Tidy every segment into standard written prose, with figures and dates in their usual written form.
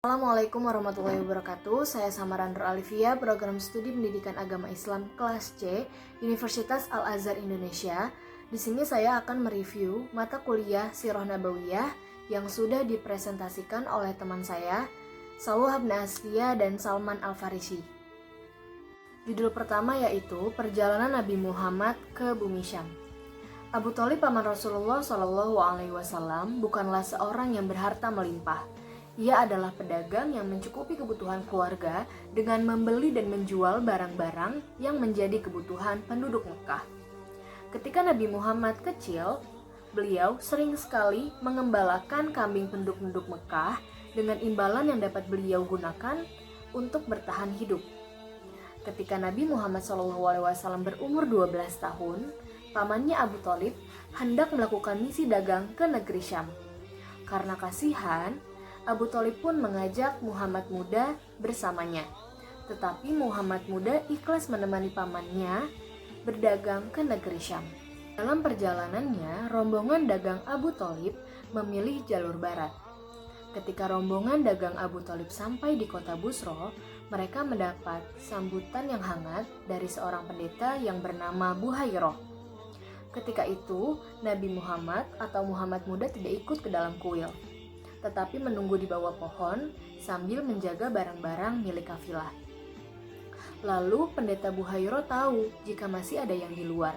Assalamualaikum warahmatullahi wabarakatuh. Saya Samaran Nur Alifia, Program Studi Pendidikan Agama Islam Kelas C, Universitas Al-Azhar Indonesia. Di sini saya akan mereview mata kuliah Sirah Nabawiyah yang sudah dipresentasikan oleh teman saya, Sawah bin Asfia dan Salman Al-Farisi. Judul pertama yaitu Perjalanan Nabi Muhammad ke Bumi Syam. Abu Thalib paman Rasulullah SAW bukanlah seorang yang berharta melimpah. Ia adalah pedagang yang mencukupi kebutuhan keluarga dengan membeli dan menjual barang-barang yang menjadi kebutuhan penduduk Mekah. Ketika Nabi Muhammad kecil, beliau sering sekali mengembalakan kambing penduduk Mekah dengan imbalan yang dapat beliau gunakan untuk bertahan hidup. Ketika Nabi Muhammad SAW berumur 12 tahun, pamannya Abu Thalib hendak melakukan misi dagang ke negeri Syam. Karena kasihan, Abu Thalib pun mengajak Muhammad Muda bersamanya. Tetapi Muhammad Muda ikhlas menemani pamannya berdagang ke negeri Syam. Dalam perjalanannya, rombongan dagang Abu Thalib memilih jalur barat. Ketika rombongan dagang Abu Thalib sampai di kota Busro, mereka mendapat sambutan yang hangat dari seorang pendeta yang bernama Buhairah. Ketika itu, Nabi Muhammad atau Muhammad Muda tidak ikut ke dalam kuil, tetapi menunggu di bawah pohon sambil menjaga barang-barang milik kafilah. Lalu pendeta Buhairah tahu jika masih ada yang di luar.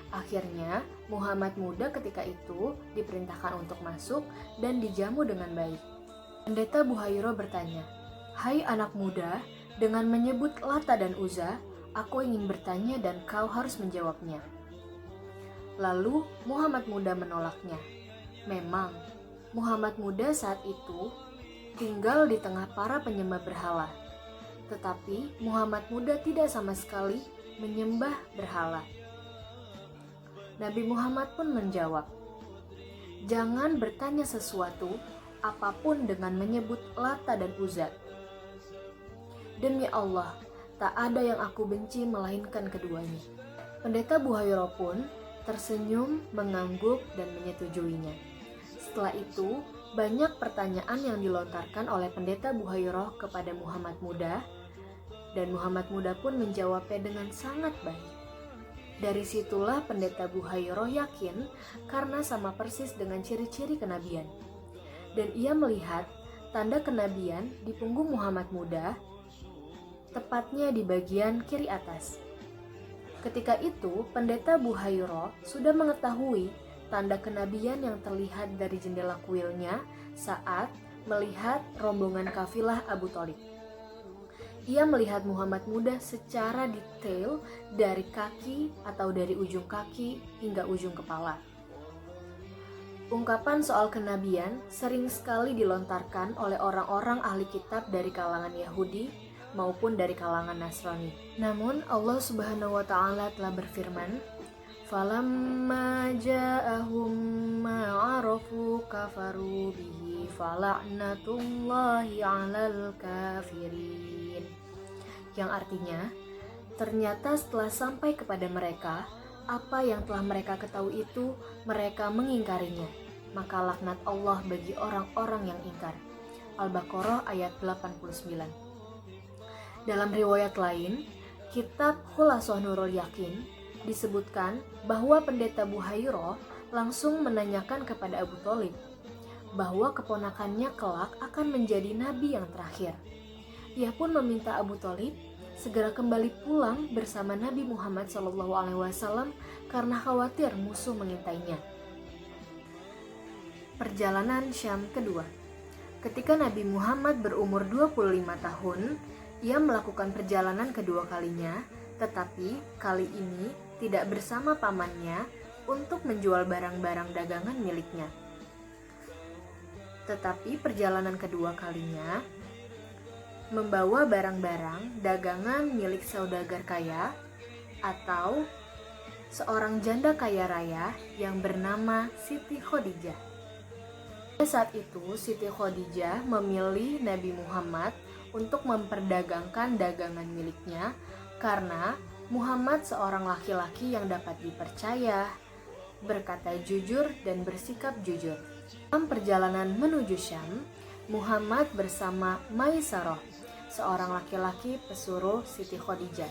Akhirnya Muhammad Muda ketika itu diperintahkan untuk masuk dan dijamu dengan baik. Pendeta Buhairah bertanya, "Hai anak muda, dengan menyebut Lata dan Uzza, aku ingin bertanya dan kau harus menjawabnya." Lalu Muhammad Muda menolaknya. Memang Muhammad Muda saat itu tinggal di tengah para penyembah berhala. Tetapi Muhammad Muda tidak sama sekali menyembah berhala. Nabi Muhammad pun menjawab, "Jangan bertanya sesuatu apapun dengan menyebut Lata dan Uzza. Demi Allah, tak ada yang aku benci melainkan keduanya." Pendeta Buhairah pun tersenyum, mengangguk, dan menyetujuinya. Setelah itu, banyak pertanyaan yang dilontarkan oleh pendeta Buhairah kepada Muhammad Muda, dan Muhammad Muda pun menjawabnya dengan sangat baik. Dari situlah pendeta Buhairah yakin karena sama persis dengan ciri-ciri kenabian. Dan ia melihat tanda kenabian di punggung Muhammad Muda, tepatnya di bagian kiri atas. Ketika itu, pendeta Buhairah sudah mengetahui tanda kenabian yang terlihat dari jendela kuilnya saat melihat rombongan kafilah Abu Thalib. Ia melihat Muhammad Muda secara detail dari kaki atau dari ujung kaki hingga ujung kepala. Ungkapan soal kenabian sering sekali dilontarkan oleh orang-orang ahli kitab dari kalangan Yahudi maupun dari kalangan Nasrani. Namun Allah Subhanahu wa taala telah berfirman, "Falamma ja'ahum ma 'arafu kafaru bihi fala'natullahi 'alal kafirin." Yang artinya, ternyata setelah sampai kepada mereka apa yang telah mereka ketahui itu, mereka mengingkarinya, maka laknat Allah bagi orang-orang yang ingkar. Al-Baqarah ayat 89. Dalam riwayat lain, kitab Khulasah Nurul Yakin disebutkan bahwa pendeta Buhairah langsung menanyakan kepada Abu Thalib bahwa keponakannya kelak akan menjadi nabi yang terakhir. Ia pun meminta Abu Thalib segera kembali pulang bersama Nabi Muhammad SAW karena khawatir musuh mengintainya. Perjalanan Syam kedua. Ketika Nabi Muhammad berumur 25 tahun, ia melakukan perjalanan kedua kalinya, tetapi kali ini tidak bersama pamannya untuk menjual barang-barang dagangan miliknya. Tetapi perjalanan kedua kalinya membawa barang-barang dagangan milik saudagar kaya atau seorang janda kaya raya yang bernama Siti Khadijah. Pada saat itu, Siti Khadijah memilih Nabi Muhammad untuk memperdagangkan dagangan miliknya karena Muhammad seorang laki-laki yang dapat dipercaya, berkata jujur dan bersikap jujur. Dalam perjalanan menuju Syam, Muhammad bersama Maisarah, seorang laki-laki pesuruh Siti Khadijah.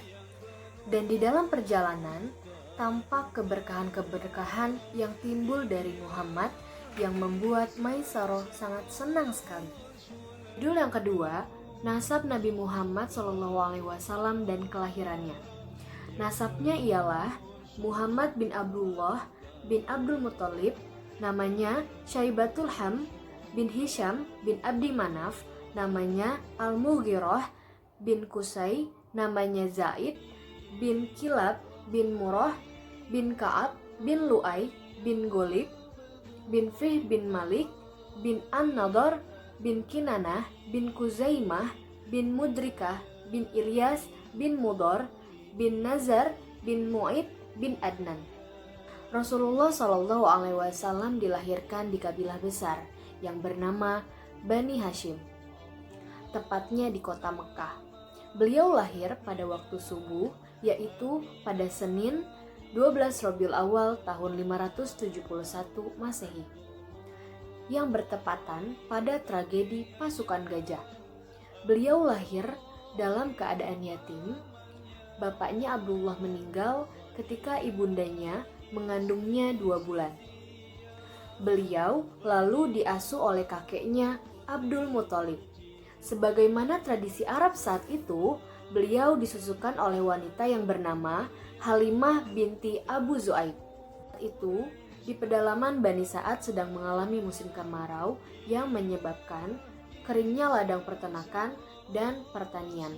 Dan di dalam perjalanan, tampak keberkahan-keberkahan yang timbul dari Muhammad yang membuat Maisarah sangat senang sekali. Judul yang kedua, nasab Nabi Muhammad SAW dan kelahirannya. Nasabnya ialah Muhammad bin Abdullah bin Abdul Muthalib, namanya Syaibatul Ham bin Hisham bin Abdi Manaf, namanya Al-Mughirah bin Qusay, namanya Zaid bin Kilab bin Murrah bin Ka'ab bin Lu'ay bin Golib bin Fih bin Malik bin An-Nadar bin Kinanah bin Kuzaimah bin Mudrikah bin Ilyas bin Mudor bin Nazar bin Mu'id bin Adnan. Rasulullah SAW dilahirkan di kabilah besar yang bernama Bani Hashim, tepatnya di kota Mekah. Beliau lahir pada waktu subuh, yaitu pada Senin 12 Rabiul Awal tahun 571 Masehi, yang bertepatan pada tragedi pasukan gajah. Beliau lahir dalam keadaan yatim. Bapaknya Abdullah meninggal ketika ibundanya mengandungnya 2 bulan. Beliau lalu diasuh oleh kakeknya Abdul Muthalib. Sebagaimana tradisi Arab saat itu, beliau disusukan oleh wanita yang bernama Halimah binti Abu Zu'aib. Itu di pedalaman Bani Sa'ad sedang mengalami musim kemarau yang menyebabkan keringnya ladang peternakan dan pertanian.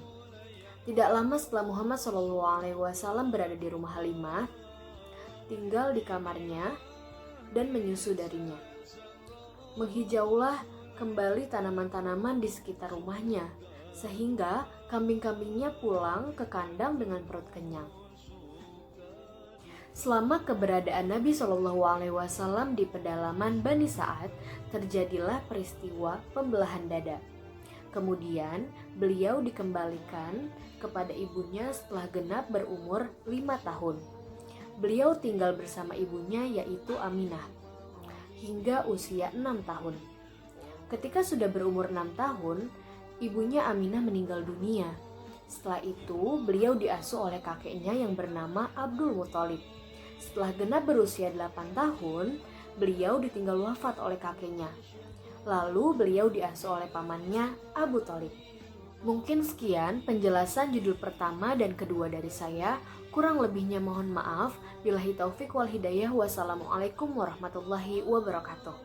Tidak lama setelah Muhammad SAW berada di rumah Halimah, tinggal di kamarnya dan menyusu darinya. Menghijaulah kembali tanaman-tanaman di sekitar rumahnya, sehingga kambing-kambingnya pulang ke kandang dengan perut kenyang. Selama keberadaan Nabi SAW di pedalaman Bani Sa'ad, terjadilah peristiwa pembelahan dada. Kemudian beliau dikembalikan kepada ibunya setelah genap berumur 5 tahun. Beliau tinggal bersama ibunya, yaitu Aminah, hingga usia 6 tahun. Ketika sudah berumur 6 tahun, ibunya Aminah meninggal dunia. Setelah itu, beliau diasuh oleh kakeknya yang bernama Abdul Muthalib. Setelah genap berusia 8 tahun, beliau ditinggal wafat oleh kakeknya. Lalu beliau diasuh oleh pamannya Abu Thalib. Mungkin sekian penjelasan judul pertama dan kedua dari saya. Kurang lebihnya mohon maaf. Billahi taufik wal hidayah. Wassalamualaikum warahmatullahi wabarakatuh.